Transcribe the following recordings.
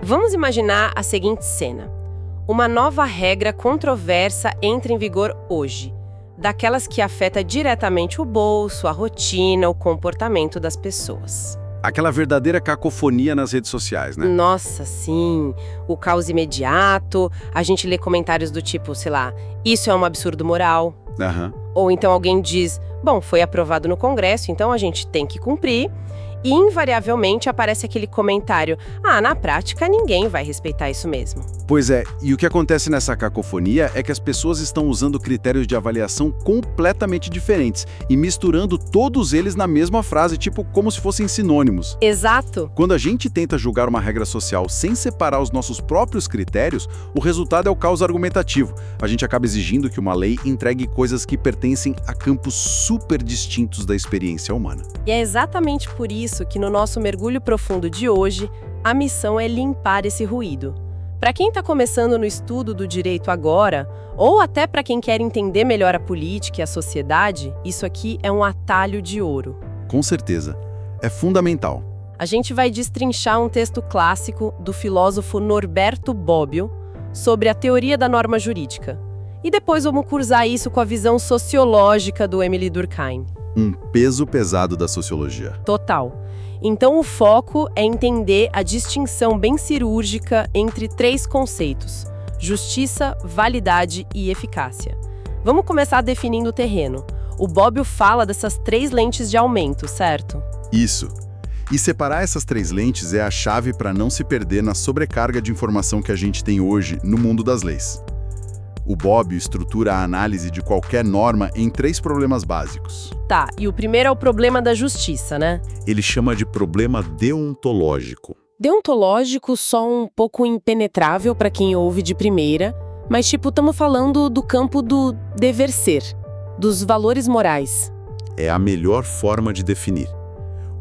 Vamos imaginar a seguinte cena. Uma nova regra controversa entra em vigor hoje, daquelas que afeta diretamente o bolso, a rotina, o comportamento das pessoas. Aquela verdadeira cacofonia nas redes sociais, né? Nossa, sim. O caos imediato, a gente lê comentários do tipo, sei lá, isso é um absurdo moral. Aham. Ou então alguém diz, bom, foi aprovado no Congresso, então a gente tem que cumprir. E invariavelmente aparece aquele comentário, na prática ninguém vai respeitar isso mesmo. Pois é, e o que acontece nessa cacofonia é que as pessoas estão usando critérios de avaliação completamente diferentes e misturando todos eles na mesma frase, tipo como se fossem sinônimos. Exato. Quando a gente tenta julgar uma regra social sem separar os nossos próprios critérios, o resultado é o caos argumentativo. A gente acaba exigindo que uma lei entregue coisas que pertencem a campos super distintos da experiência humana. E é exatamente por isso que no nosso mergulho profundo de hoje, a missão é limpar esse ruído. Para quem está começando no estudo do direito agora, ou até para quem quer entender melhor a política e a sociedade, isso aqui é um atalho de ouro. Com certeza. É fundamental. A gente vai destrinchar um texto clássico do filósofo Norberto Bobbio sobre a teoria da norma jurídica. E depois vamos cruzar isso com a visão sociológica do Émile Durkheim. Um peso pesado da sociologia. Total. Então o foco é entender a distinção bem cirúrgica entre três conceitos: justiça, validade e eficácia. Vamos começar definindo o terreno. O Bobbio fala dessas três lentes de aumento, certo? Isso. E separar essas três lentes é a chave para não se perder na sobrecarga de informação que a gente tem hoje no mundo das leis. O Bobbio estrutura a análise de qualquer norma em três problemas básicos. Tá, e o primeiro é o problema da justiça, né? Ele chama de problema deontológico. Deontológico só um pouco impenetrável para quem ouve de primeira, mas estamos falando do campo do dever ser, dos valores morais. É a melhor forma de definir.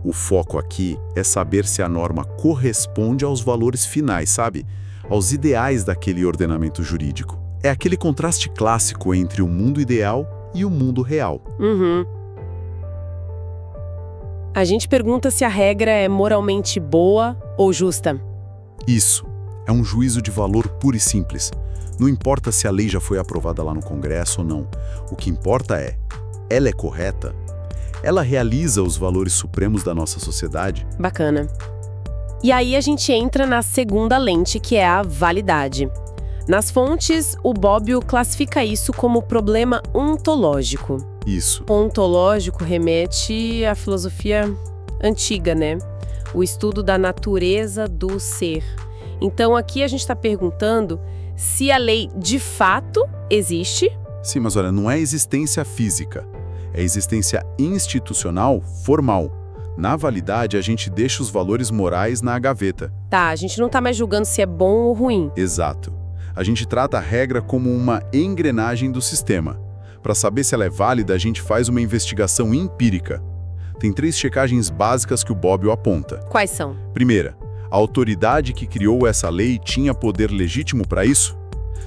O foco aqui é saber se a norma corresponde aos valores finais, sabe? Aos ideais daquele ordenamento jurídico. É aquele contraste clássico entre o mundo ideal e o mundo real. Uhum. A gente pergunta se a regra é moralmente boa ou justa. Isso. É um juízo de valor puro e simples. Não importa se a lei já foi aprovada lá no Congresso ou não. O que importa é, ela é correta? Ela realiza os valores supremos da nossa sociedade? Bacana. E aí a gente entra na segunda lente, que é a validade. Nas fontes, o Bobbio classifica isso como problema ontológico. Isso. Ontológico remete à filosofia antiga, né? O estudo da natureza do ser. Então aqui a gente está perguntando se a lei de fato existe. Sim, mas olha, não é existência física. É existência institucional formal. Na validade, a gente deixa os valores morais na gaveta. Tá, a gente não está mais julgando se é bom ou ruim. Exato. A gente trata a regra como uma engrenagem do sistema. Para saber se ela é válida, a gente faz uma investigação empírica. Tem três checagens básicas que o Bobbio aponta. Quais são? Primeira, a autoridade que criou essa lei tinha poder legítimo para isso?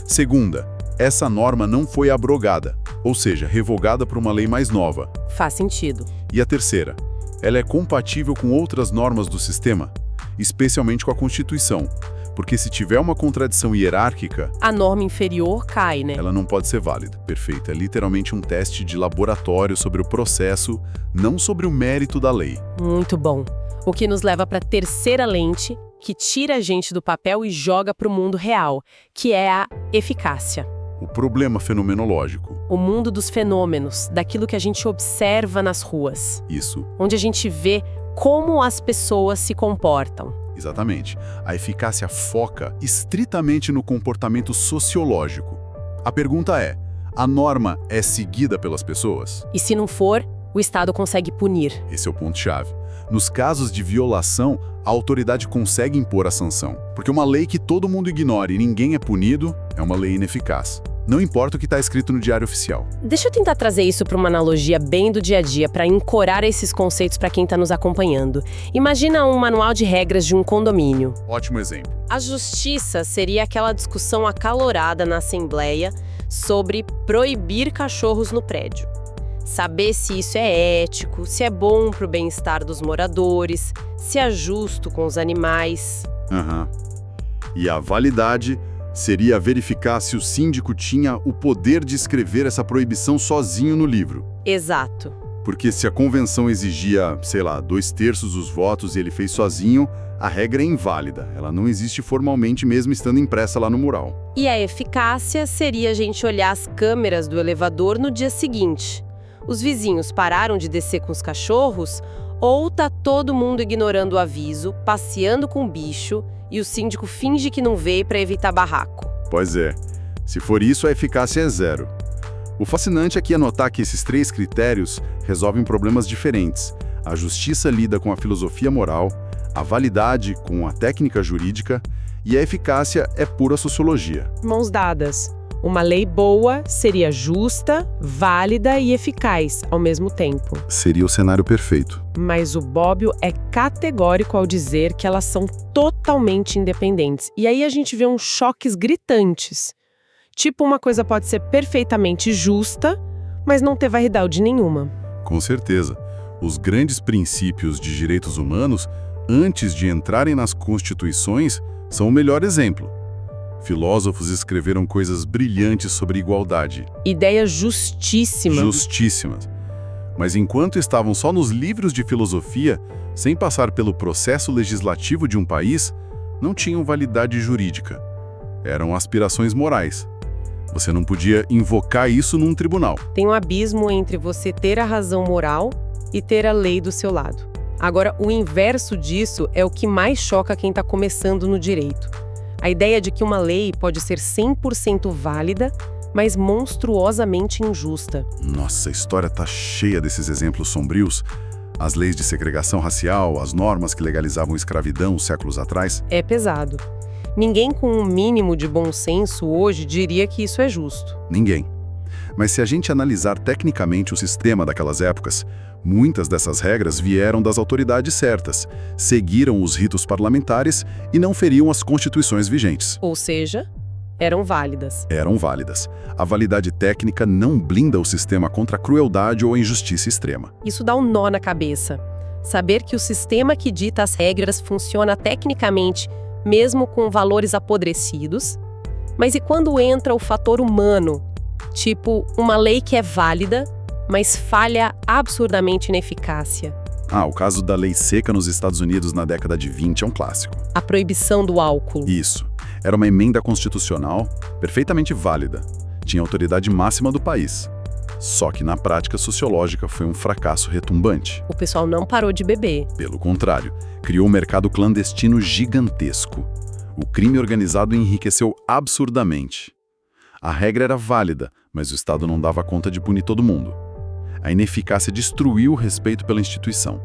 Segunda, essa norma não foi abrogada, ou seja, revogada por uma lei mais nova. Faz sentido. E a terceira, ela é compatível com outras normas do sistema, especialmente com a Constituição. Porque se tiver uma contradição hierárquica, a norma inferior cai, né? Ela não pode ser válida. Perfeito. É literalmente um teste de laboratório sobre o processo, não sobre o mérito da lei. Muito bom. O que nos leva para a terceira lente, que tira a gente do papel e joga para o mundo real, que é a eficácia. O problema fenomenológico. O mundo dos fenômenos, daquilo que a gente observa nas ruas. Isso. Onde a gente vê como as pessoas se comportam. Exatamente. A eficácia foca estritamente no comportamento sociológico. A pergunta é, a norma é seguida pelas pessoas? E se não for, o Estado consegue punir. Esse é o ponto-chave. Nos casos de violação, a autoridade consegue impor a sanção. Porque uma lei que todo mundo ignora e ninguém é punido, é uma lei ineficaz. Não importa o que está escrito no Diário Oficial. Deixa eu tentar trazer isso para uma analogia bem do dia a dia, para ancorar esses conceitos para quem está nos acompanhando. Imagina um manual de regras de um condomínio. Ótimo exemplo. A justiça seria aquela discussão acalorada na Assembleia sobre proibir cachorros no prédio. Saber se isso é ético, se é bom para o bem-estar dos moradores, se é justo com os animais. E a validade seria verificar se o síndico tinha o poder de escrever essa proibição sozinho no livro. Exato. Porque se a convenção exigia, sei lá, 2/3 dos votos e ele fez sozinho, a regra é inválida. Ela não existe formalmente mesmo estando impressa lá no mural. E a eficácia seria a gente olhar as câmeras do elevador no dia seguinte. Os vizinhos pararam de descer com os cachorros ou tá todo mundo ignorando o aviso, passeando com o bicho e o síndico finge que não veio para evitar barraco? Pois é. Se for isso, a eficácia é 0. O fascinante aqui é notar que esses 3 critérios resolvem problemas diferentes. A justiça lida com a filosofia moral, a validade com a técnica jurídica e a eficácia é pura sociologia. Mãos dadas. Uma lei boa seria justa, válida e eficaz ao mesmo tempo. Seria o cenário perfeito. Mas o Bobbio é categórico ao dizer que elas são totalmente independentes. E aí a gente vê uns choques gritantes. Tipo, uma coisa pode ser perfeitamente justa, mas não ter validade nenhuma. Com certeza. Os grandes princípios de direitos humanos, antes de entrarem nas constituições, são o melhor exemplo. Filósofos escreveram coisas brilhantes sobre igualdade. Ideia justíssima. Justíssimas. Mas enquanto estavam só nos livros de filosofia, sem passar pelo processo legislativo de um país, não tinham validade jurídica. Eram aspirações morais. Você não podia invocar isso num tribunal. Tem um abismo entre você ter a razão moral e ter a lei do seu lado. Agora, o inverso disso é o que mais choca quem está começando no direito. A ideia de que uma lei pode ser 100% válida, mas monstruosamente injusta. Nossa, a história tá cheia desses exemplos sombrios. As leis de segregação racial, as normas que legalizavam escravidão séculos atrás. É pesado. Ninguém com um mínimo de bom senso hoje diria que isso é justo. Ninguém. Mas se a gente analisar tecnicamente o sistema daquelas épocas, muitas dessas regras vieram das autoridades certas, seguiram os ritos parlamentares e não feriam as constituições vigentes. Ou seja, eram válidas. Eram válidas. A validade técnica não blinda o sistema contra a crueldade ou a injustiça extrema. Isso dá um nó na cabeça. Saber que o sistema que dita as regras funciona tecnicamente, mesmo com valores apodrecidos. Mas e quando entra o fator humano? Tipo, uma lei que é válida, mas falha absurdamente na eficácia. O caso da lei seca nos Estados Unidos na década de 20 é um clássico. A proibição do álcool. Isso. Era uma emenda constitucional perfeitamente válida. Tinha autoridade máxima do país. Só que na prática sociológica foi um fracasso retumbante. O pessoal não parou de beber. Pelo contrário, criou um mercado clandestino gigantesco. O crime organizado enriqueceu absurdamente. A regra era válida, mas o Estado não dava conta de punir todo mundo. A ineficácia destruiu o respeito pela instituição,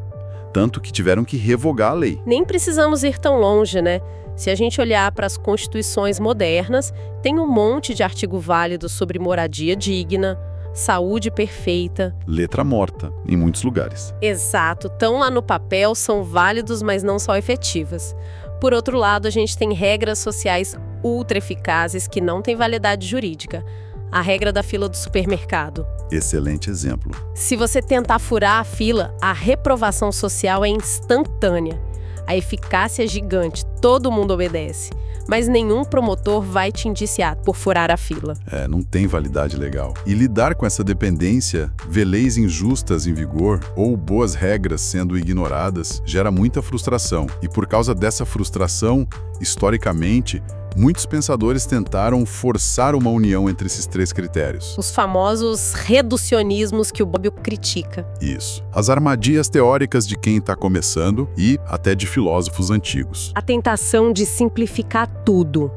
tanto que tiveram que revogar a lei. Nem precisamos ir tão longe, né? Se a gente olhar para as constituições modernas, tem um monte de artigo válido sobre moradia digna, saúde perfeita. Letra morta, em muitos lugares. Exato, estão lá no papel, são válidos, mas não são efetivas. Por outro lado, a gente tem regras sociais ultra eficazes que não têm validade jurídica. A regra da fila do supermercado. Excelente exemplo. Se você tentar furar a fila, a reprovação social é instantânea. A eficácia é gigante, todo mundo obedece. Mas nenhum promotor vai te indiciar por furar a fila. Não tem validade legal. E lidar com essa dependência, ver leis injustas em vigor ou boas regras sendo ignoradas, gera muita frustração. E por causa dessa frustração, historicamente, muitos pensadores tentaram forçar uma união entre esses 3 critérios. Os famosos reducionismos que o Bobbio critica. Isso. As armadilhas teóricas de quem está começando e até de filósofos antigos. A tentação de simplificar tudo.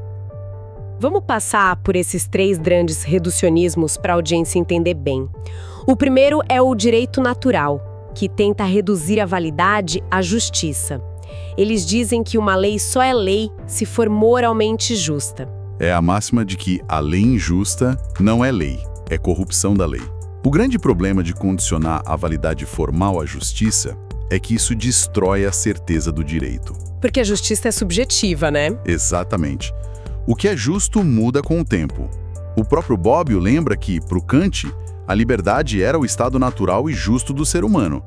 Vamos passar por esses 3 grandes reducionismos para a audiência entender bem. O primeiro é o direito natural, que tenta reduzir a validade à justiça. Eles dizem que uma lei só é lei se for moralmente justa. É a máxima de que a lei injusta não é lei, é corrupção da lei. O grande problema de condicionar a validade formal à justiça é que isso destrói a certeza do direito. Porque a justiça é subjetiva, né? Exatamente. O que é justo muda com o tempo. O próprio Bobbio lembra que, para o Kant, A liberdade era o estado natural e justo do ser humano.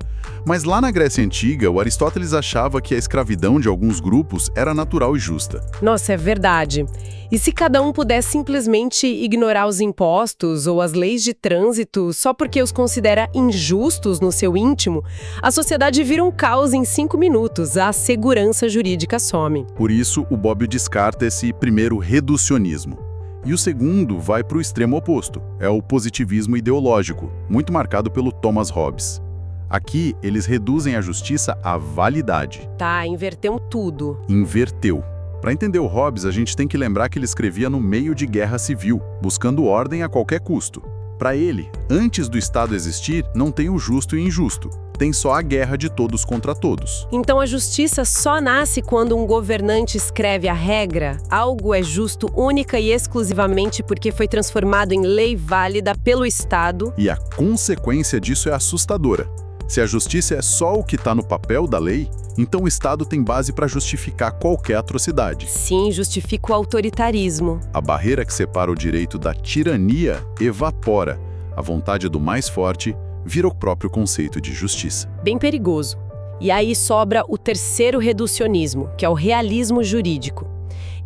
Mas lá na Grécia Antiga, o Aristóteles achava que a escravidão de alguns grupos era natural e justa. Nossa, é verdade. E se cada um pudesse simplesmente ignorar os impostos ou as leis de trânsito só porque os considera injustos no seu íntimo, a sociedade vira um caos em 5 minutos, a segurança jurídica some. Por isso, o Bobbio descarta esse primeiro reducionismo. E o segundo vai para o extremo oposto, é o positivismo ideológico, muito marcado pelo Thomas Hobbes. Aqui, eles reduzem a justiça à validade. Tá, inverteu tudo. Inverteu. Para entender o Hobbes, a gente tem que lembrar que ele escrevia no meio de guerra civil, buscando ordem a qualquer custo. Para ele, antes do Estado existir, não tem o justo e injusto. Tem só a guerra de todos contra todos. Então a justiça só nasce quando um governante escreve a regra? Algo é justo única e exclusivamente porque foi transformado em lei válida pelo Estado? E a consequência disso é assustadora. Se a justiça é só o que está no papel da lei, então o Estado tem base para justificar qualquer atrocidade. Sim, justifica o autoritarismo. A barreira que separa o direito da tirania evapora. A vontade do mais forte vira o próprio conceito de justiça. Bem perigoso. E aí sobra o terceiro reducionismo, que é o realismo jurídico.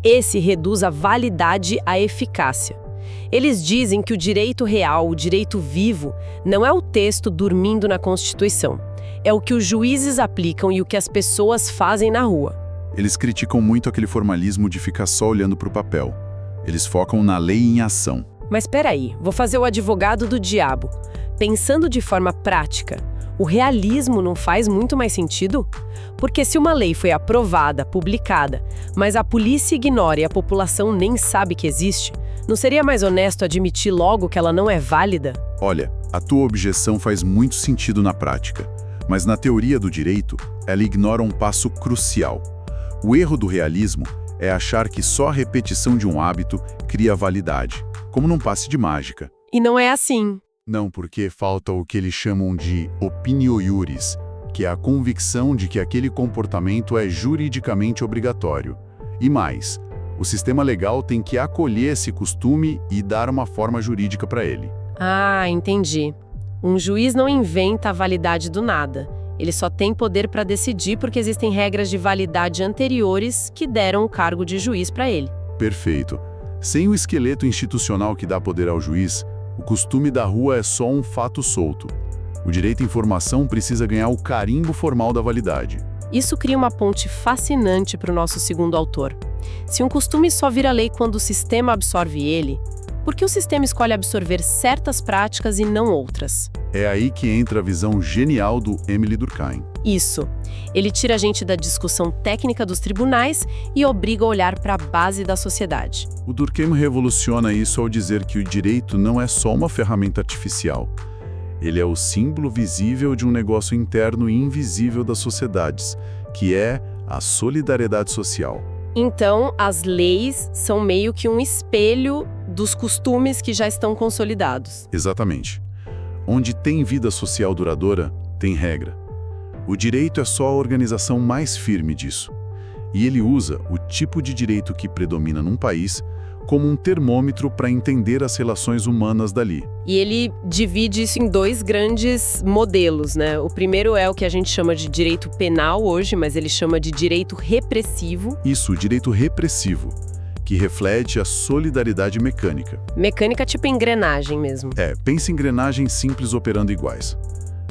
Esse reduz a validade à eficácia. Eles dizem que o direito real, o direito vivo, não é o texto dormindo na Constituição. É o que os juízes aplicam e o que as pessoas fazem na rua. Eles criticam muito aquele formalismo de ficar só olhando para o papel. Eles focam na lei em ação. Mas peraí, vou fazer o advogado do diabo. Pensando de forma prática, o realismo não faz muito mais sentido? Porque se uma lei foi aprovada, publicada, mas a polícia ignora e a população nem sabe que existe, não seria mais honesto admitir logo que ela não é válida? Olha, a tua objeção faz muito sentido na prática, mas na teoria do direito, ela ignora um passo crucial. O erro do realismo é achar que só a repetição de um hábito cria validade, como num passe de mágica. E não é assim. Não, porque falta o que eles chamam de opinio iuris, que é a convicção de que aquele comportamento é juridicamente obrigatório. E mais, o sistema legal tem que acolher esse costume e dar uma forma jurídica para ele. Ah, entendi. Um juiz não inventa a validade do nada. Ele só tem poder para decidir porque existem regras de validade anteriores que deram o cargo de juiz para ele. Perfeito. Sem o esqueleto institucional que dá poder ao juiz, o costume da rua é só um fato solto. O direito à informação precisa ganhar o carimbo formal da validade. Isso cria uma ponte fascinante para o nosso segundo autor. Se um costume só vira lei quando o sistema absorve ele, por que o sistema escolhe absorver certas práticas e não outras? É aí que entra a visão genial do Émile Durkheim. Isso. Ele tira a gente da discussão técnica dos tribunais e obriga a olhar para a base da sociedade. O Durkheim revoluciona isso ao dizer que o direito não é só uma ferramenta artificial. Ele é o símbolo visível de um negócio interno e invisível das sociedades, que é a solidariedade social. Então, as leis são meio que um espelho dos costumes que já estão consolidados. Exatamente. Onde tem vida social duradoura, tem regra. O direito é só a organização mais firme disso. E ele usa o tipo de direito que predomina num país como um termômetro para entender as relações humanas dali. E ele divide isso em 2 grandes modelos, né? O primeiro é o que a gente chama de direito penal hoje, mas ele chama de direito repressivo. Isso, o direito repressivo, que reflete a solidariedade mecânica. Mecânica tipo engrenagem mesmo. Pense em engrenagens simples operando iguais.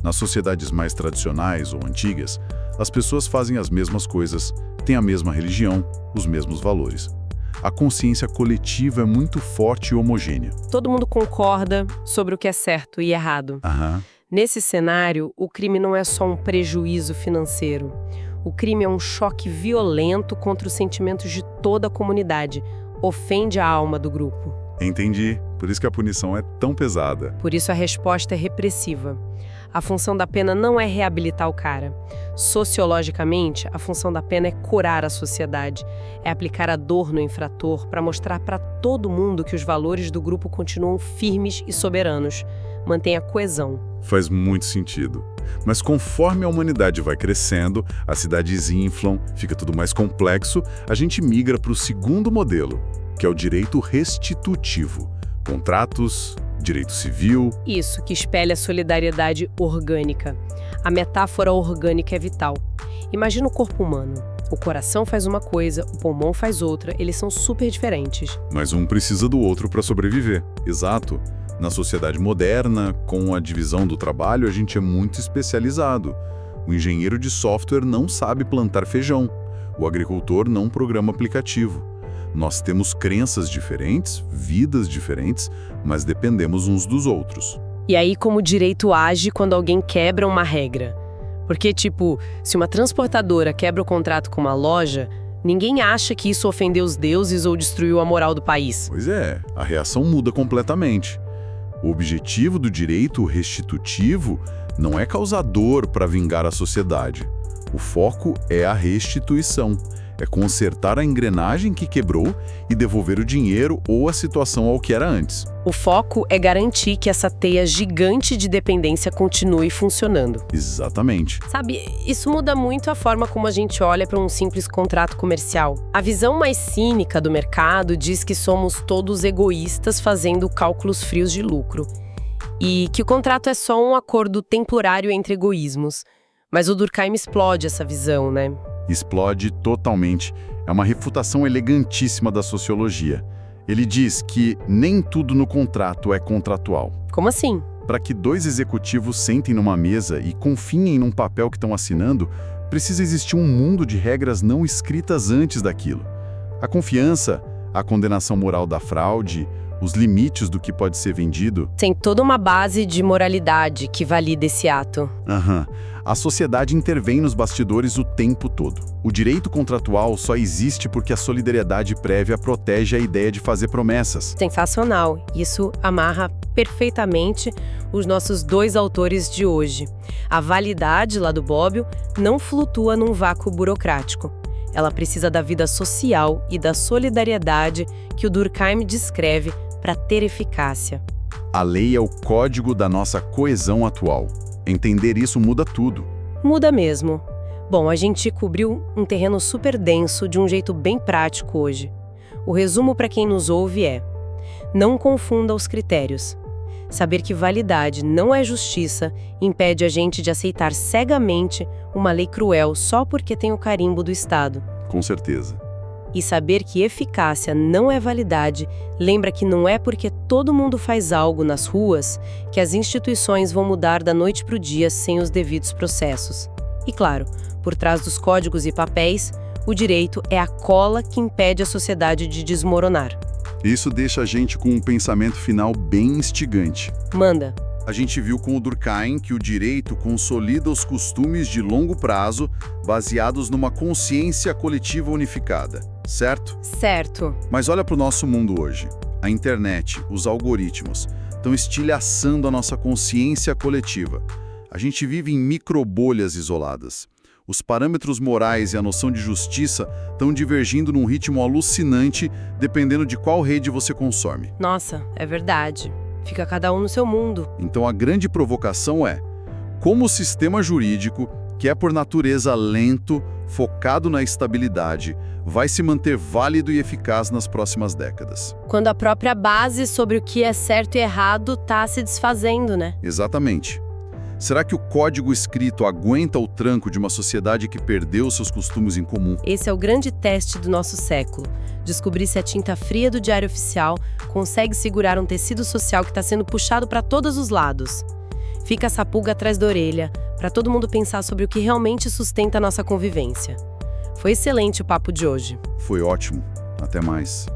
Nas sociedades mais tradicionais ou antigas, as pessoas fazem as mesmas coisas, têm a mesma religião, os mesmos valores. A consciência coletiva é muito forte e homogênea. Todo mundo concorda sobre o que é certo e errado. Nesse cenário, o crime não é só um prejuízo financeiro. O crime é um choque violento contra os sentimentos de toda a comunidade. Ofende a alma do grupo. Entendi. Por isso que a punição é tão pesada. Por isso a resposta é repressiva. A função da pena não é reabilitar o cara. Sociologicamente, a função da pena é curar a sociedade. É aplicar a dor no infrator para mostrar para todo mundo que os valores do grupo continuam firmes e soberanos. Mantém a coesão. Faz muito sentido. Mas conforme a humanidade vai crescendo, as cidades inflam, fica tudo mais complexo, a gente migra para o segundo modelo, que é o direito restitutivo. Contratos, direito civil. Isso, que espelha a solidariedade orgânica. A metáfora orgânica é vital. Imagina o corpo humano. O coração faz uma coisa, o pulmão faz outra, eles são super diferentes. Mas um precisa do outro para sobreviver. Exato. Na sociedade moderna, com a divisão do trabalho, a gente é muito especializado. O engenheiro de software não sabe plantar feijão. O agricultor não programa aplicativo. Nós temos crenças diferentes, vidas diferentes, mas dependemos uns dos outros. E aí, como o direito age quando alguém quebra uma regra? Porque, se uma transportadora quebra o contrato com uma loja, ninguém acha que isso ofendeu os deuses ou destruiu a moral do país. Pois é, a reação muda completamente. O objetivo do direito restitutivo não é causar dor para vingar a sociedade. O foco é a restituição. É consertar a engrenagem que quebrou e devolver o dinheiro ou a situação ao que era antes. O foco é garantir que essa teia gigante de dependência continue funcionando. Exatamente. Sabe, isso muda muito a forma como a gente olha para um simples contrato comercial. A visão mais cínica do mercado diz que somos todos egoístas fazendo cálculos frios de lucro. E que o contrato é só um acordo temporário entre egoísmos. Mas o Durkheim explode essa visão, né? Explode totalmente. É uma refutação elegantíssima da sociologia. Ele diz que nem tudo no contrato é contratual. Como assim? Para que dois executivos sentem numa mesa e confiem num papel que estão assinando, precisa existir um mundo de regras não escritas antes daquilo. A confiança, a condenação moral da fraude, os limites do que pode ser vendido. Tem toda uma base de moralidade que valida esse ato. A sociedade intervém nos bastidores o tempo todo. O direito contratual só existe porque a solidariedade prévia protege a ideia de fazer promessas. Sensacional. Isso amarra perfeitamente os nossos dois autores de hoje. A validade, lá do Bobbio, não flutua num vácuo burocrático. Ela precisa da vida social e da solidariedade que o Durkheim descreve para ter eficácia. A lei é o código da nossa coesão atual. Entender isso muda tudo. Muda mesmo. Bom, a gente cobriu um terreno super denso de um jeito bem prático hoje. O resumo para quem nos ouve é: não confunda os critérios. Saber que validade não é justiça impede a gente de aceitar cegamente uma lei cruel só porque tem o carimbo do Estado. Com certeza. E saber que eficácia não é validade lembra que não é porque todo mundo faz algo nas ruas que as instituições vão mudar da noite para o dia sem os devidos processos. E claro, por trás dos códigos e papéis, o direito é a cola que impede a sociedade de desmoronar. Isso deixa a gente com um pensamento final bem instigante. Manda. A gente viu com o Durkheim que o direito consolida os costumes de longo prazo baseados numa consciência coletiva unificada, certo? Certo. Mas olha para o nosso mundo hoje. A internet, os algoritmos, estão estilhaçando a nossa consciência coletiva. A gente vive em microbolhas isoladas. Os parâmetros morais e a noção de justiça estão divergindo num ritmo alucinante, dependendo de qual rede você consome. Nossa, é verdade. Fica cada um no seu mundo. Então a grande provocação é: como o sistema jurídico, que é por natureza lento, focado na estabilidade, vai se manter válido e eficaz nas próximas décadas? Quando a própria base sobre o que é certo e errado está se desfazendo, né? Exatamente. Será que o código escrito aguenta o tranco de uma sociedade que perdeu seus costumes em comum? Esse é o grande teste do nosso século. Descobrir se a tinta fria do Diário Oficial consegue segurar um tecido social que está sendo puxado para todos os lados. Fica essa pulga atrás da orelha, para todo mundo pensar sobre o que realmente sustenta a nossa convivência. Foi excelente o papo de hoje. Foi ótimo. Até mais.